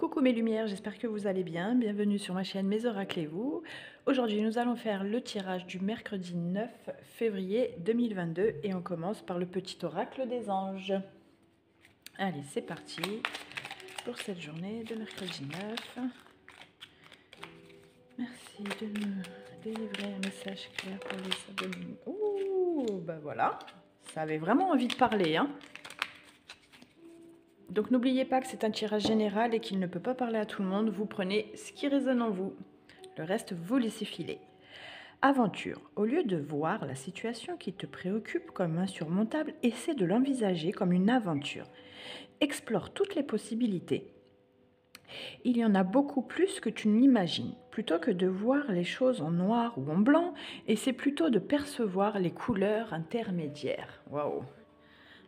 Coucou mes lumières, j'espère que vous allez bien. Bienvenue sur ma chaîne Mes Oracles et vous. Aujourd'hui, nous allons faire le tirage du mercredi 9 février 2022 et on commence par le petit oracle des anges. Allez, c'est parti pour cette journée de mercredi 9. Merci de me délivrer un message clair pour les abonnés. Ouh, bah voilà, ça avait vraiment envie de parler, hein. Donc n'oubliez pas que c'est un tirage général et qu'il ne peut pas parler à tout le monde. Vous prenez ce qui résonne en vous. Le reste, vous laissez filer. Aventure. Au lieu de voir la situation qui te préoccupe comme insurmontable, essaie de l'envisager comme une aventure. Explore toutes les possibilités. Il y en a beaucoup plus que tu ne l'imagines. Plutôt que de voir les choses en noir ou en blanc, essaie plutôt de percevoir les couleurs intermédiaires. Waouh!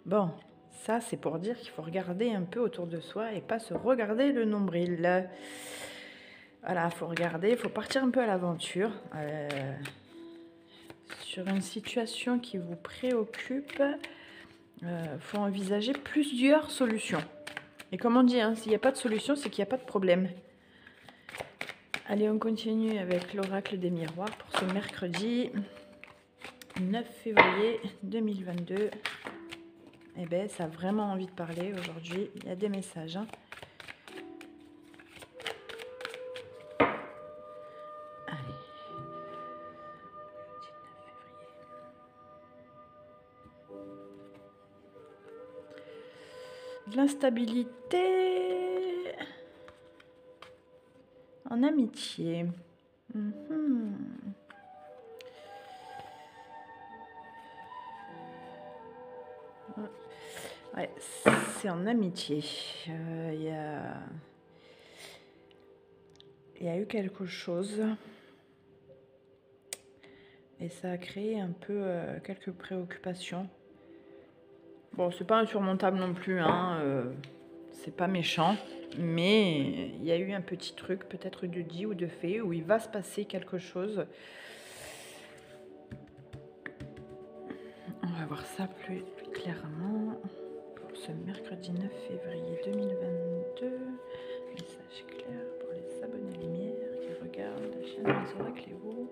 Bon, ça c'est pour dire qu'il faut regarder un peu autour de soi et pas se regarder le nombril. Voilà, il faut regarder, il faut partir un peu à l'aventure. Sur une situation qui vous préoccupe, faut envisager plusieurs solutions. Et comme on dit, hein, s'il n'y a pas de solution, c'est qu'il n'y a pas de problème. Allez, on continue avec l'oracle des miroirs pour ce mercredi 9 février 2022. Eh bien, ça a vraiment envie de parler aujourd'hui. Il y a des messages. Hein. Allez. De l'instabilité en amitié. Ouais, c'est en amitié. Il y a eu quelque chose. Et ça a créé un peu quelques préoccupations. Bon, c'est pas insurmontable non plus, hein. C'est pas méchant. Mais il y a eu un petit truc, peut-être de dit ou de fait, où il va se passer quelque chose. On va voir ça plus clairement. Pour ce mercredi 9 février 2022. Message clair pour les abonnés lumière qui regardent la chaîne Mes Oracles et vous.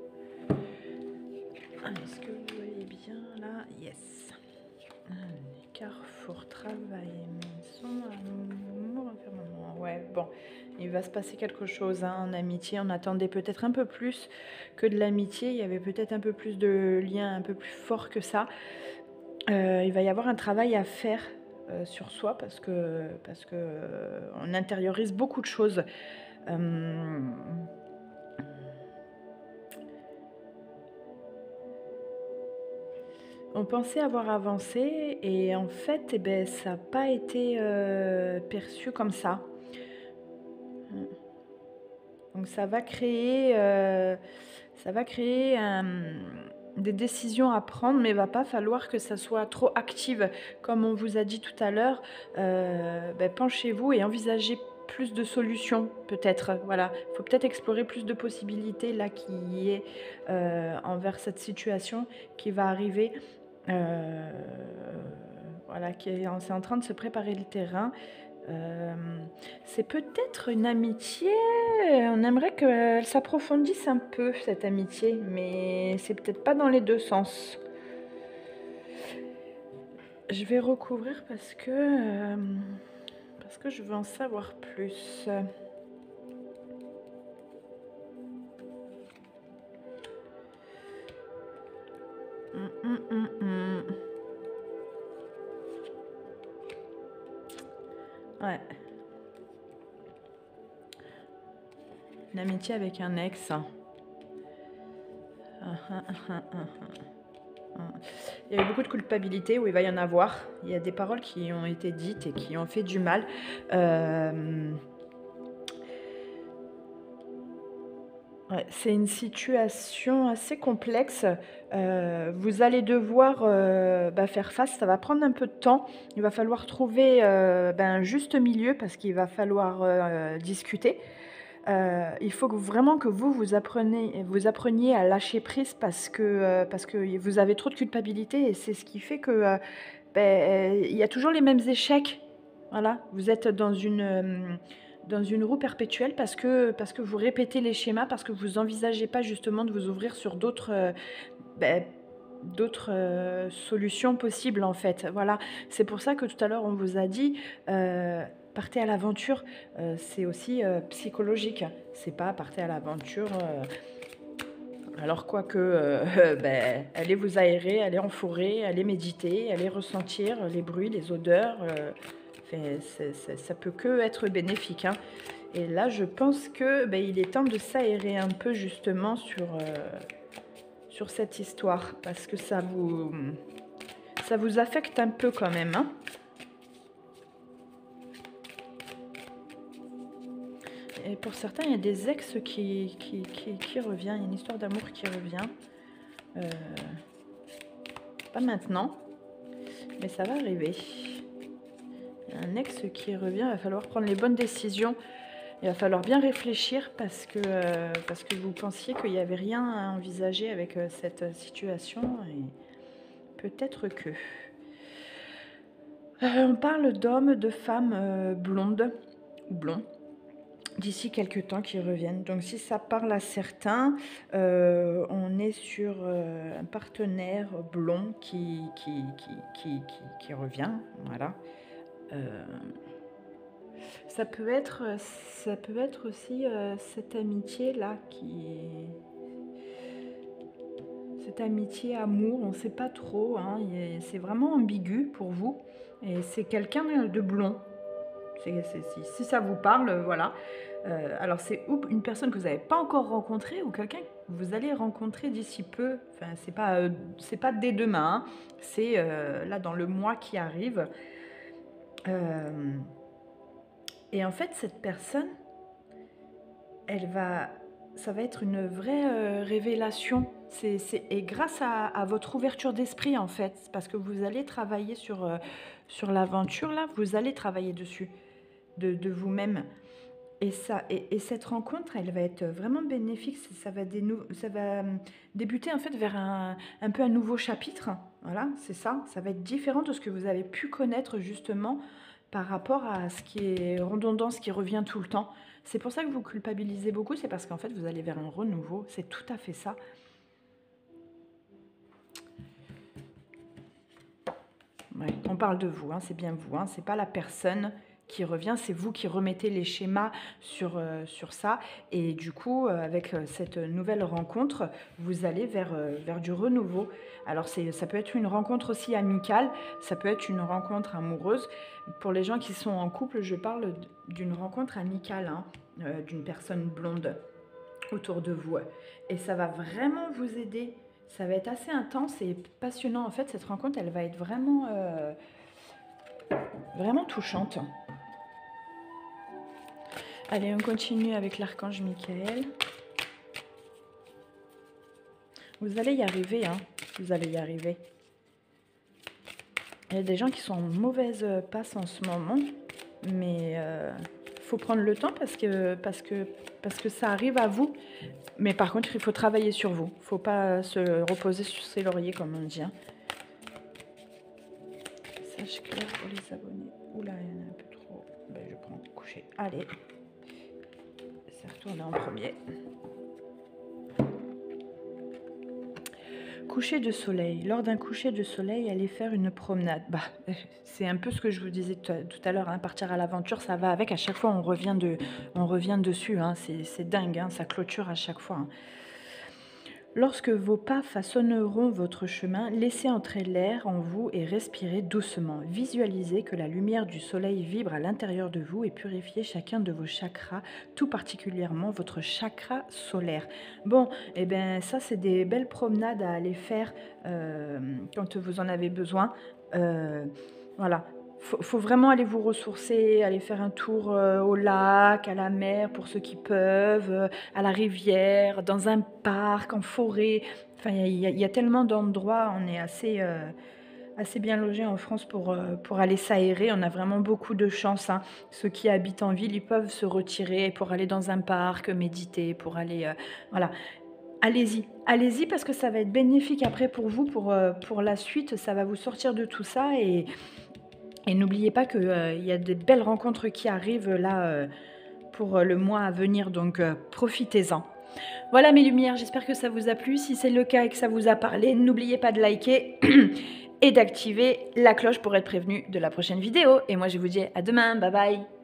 Est-ce que vous voyez bien là? Yes. Allez, carrefour, travail, maison, amour, enfermement. Ouais, bon, il va se passer quelque chose hein, en amitié. On attendait peut-être un peu plus que de l'amitié. Il y avait peut-être un peu plus de liens un peu plus forts que ça. Il va y avoir un travail à faire sur soi parce que on intériorise beaucoup de choses. On pensait avoir avancé et en fait, eh ben, ça n'a pas été perçu comme ça. Donc ça va créer des décisions à prendre, mais il ne va pas falloir que ça soit trop active. Comme on vous a dit tout à l'heure, penchez-vous et envisagez plus de solutions peut-être. Voilà, il faut peut-être explorer plus de possibilités là qui est envers cette situation qui va arriver. Voilà, c'est en train de se préparer le terrain. C'est peut-être une amitié, on aimerait qu'elle s'approfondisse un peu, cette amitié, mais c'est peut-être pas dans les deux sens. Je vais recouvrir parce que je veux en savoir plus. Ouais. Une amitié avec un ex. Il y a eu beaucoup de culpabilité, où il va y en avoir. Il y a des paroles qui ont été dites et qui ont fait du mal. Ouais, c'est une situation assez complexe. Vous allez devoir faire face. Ça va prendre un peu de temps. Il va falloir trouver un juste milieu parce qu'il va falloir discuter. Il faut vraiment que vous appreniez à lâcher prise parce que vous avez trop de culpabilité et c'est ce qui fait que il y a toujours les mêmes échecs. Voilà, vous êtes dans dans une roue perpétuelle parce que vous répétez les schémas, parce que vous envisagez pas justement de vous ouvrir sur ben, d'autres solutions possibles en fait. Voilà, c'est pour ça que tout à l'heure on vous a dit partez à l'aventure, c'est aussi psychologique. C'est pas partez à l'aventure. Alors quoique, ben, allez vous aérer, allez en forêt, allez méditer, allez ressentir les bruits, les odeurs. Ça peut que être bénéfique, hein. Et là, je pense que ben, il est temps de s'aérer un peu justement sur cette histoire, parce que ça vous affecte un peu quand même, hein. Et pour certains, il y a des ex qui revient, il y a une histoire d'amour qui revient. Pas maintenant, mais ça va arriver. Il y a un ex qui revient, il va falloir prendre les bonnes décisions. Il va falloir bien réfléchir parce que vous pensiez qu'il n'y avait rien à envisager avec cette situation. Et peut-être que... on parle d'hommes, de femmes blondes ou blonds d'ici quelques temps qui reviennent. Donc si ça parle à certains, on est sur un partenaire blond qui revient. Voilà. Ça peut être aussi cette amitié-là cette amitié amour, on ne sait pas trop, hein, c'est vraiment ambigu pour vous. Et c'est quelqu'un de blond. Si ça vous parle, voilà. Alors c'est une personne que vous n'avez pas encore rencontrée ou quelqu'un que vous allez rencontrer d'ici peu. Enfin, c'est pas dès demain, hein. C'est là dans le mois qui arrive. Et en fait, cette personne, ça va être une vraie révélation. Et grâce à votre ouverture d'esprit, en fait, parce que vous allez travailler sur l'aventure, là, vous allez travailler dessus, de vous-même. Et cette rencontre, elle va être vraiment bénéfique. Ça va débuter, en fait, vers un peu un nouveau chapitre. Voilà, c'est ça. Ça va être différent de ce que vous avez pu connaître, justement, par rapport à ce qui est redondant, ce qui revient tout le temps. C'est pour ça que vous culpabilisez beaucoup, c'est parce qu'en fait, vous allez vers un renouveau. C'est tout à fait ça. Ouais, on parle de vous, hein, c'est bien vous, hein, c'est pas la personne qui revient, c'est vous qui remettez les schémas sur ça. Et du coup, avec cette nouvelle rencontre, vous allez vers du renouveau. Alors, ça peut être une rencontre aussi amicale, ça peut être une rencontre amoureuse. Pour les gens qui sont en couple, je parle d'une rencontre amicale, hein, d'une personne blonde autour de vous. Et ça va vraiment vous aider. Ça va être assez intense et passionnant. En fait, cette rencontre, elle va être vraiment, vraiment touchante. Allez, on continue avec l'archange Michael. Vous allez y arriver, hein. Vous allez y arriver. Il y a des gens qui sont en mauvaise passe en ce moment, mais faut prendre le temps parce que ça arrive à vous. Mais par contre, il faut travailler sur vous. Il ne faut pas se reposer sur ses lauriers, comme on dit, hein. Message clair pour les abonnés. Oula, il y en a un peu trop. Ben, je prends coucher. Allez. Ça retourne en premier. Coucher de soleil. Lors d'un coucher de soleil, allez faire une promenade. Bah, c'est un peu ce que je vous disais tout à l'heure, hein, partir à l'aventure, ça va avec. À chaque fois, on revient dessus. Hein, c'est dingue, hein, ça clôture à chaque fois. Hein. Lorsque vos pas façonneront votre chemin, laissez entrer l'air en vous et respirez doucement. Visualisez que la lumière du soleil vibre à l'intérieur de vous et purifiez chacun de vos chakras, tout particulièrement votre chakra solaire. Bon, eh bien ça c'est des belles promenades à aller faire quand vous en avez besoin. Voilà. Faut vraiment aller vous ressourcer, aller faire un tour au lac, à la mer pour ceux qui peuvent, à la rivière, dans un parc, en forêt. Enfin, il y a tellement d'endroits, on est assez bien logé en France pour aller s'aérer. On a vraiment beaucoup de chance, hein. Ceux qui habitent en ville, ils peuvent se retirer pour aller dans un parc, méditer, pour aller... voilà. Allez-y parce que ça va être bénéfique après pour vous, pour la suite. Ça va vous sortir de tout ça et n'oubliez pas qu'il y a des belles rencontres qui arrivent là pour le mois à venir, donc profitez-en. Voilà mes lumières, j'espère que ça vous a plu. Si c'est le cas et que ça vous a parlé, n'oubliez pas de liker et d'activer la cloche pour être prévenu de la prochaine vidéo. Et moi je vous dis à demain, bye bye.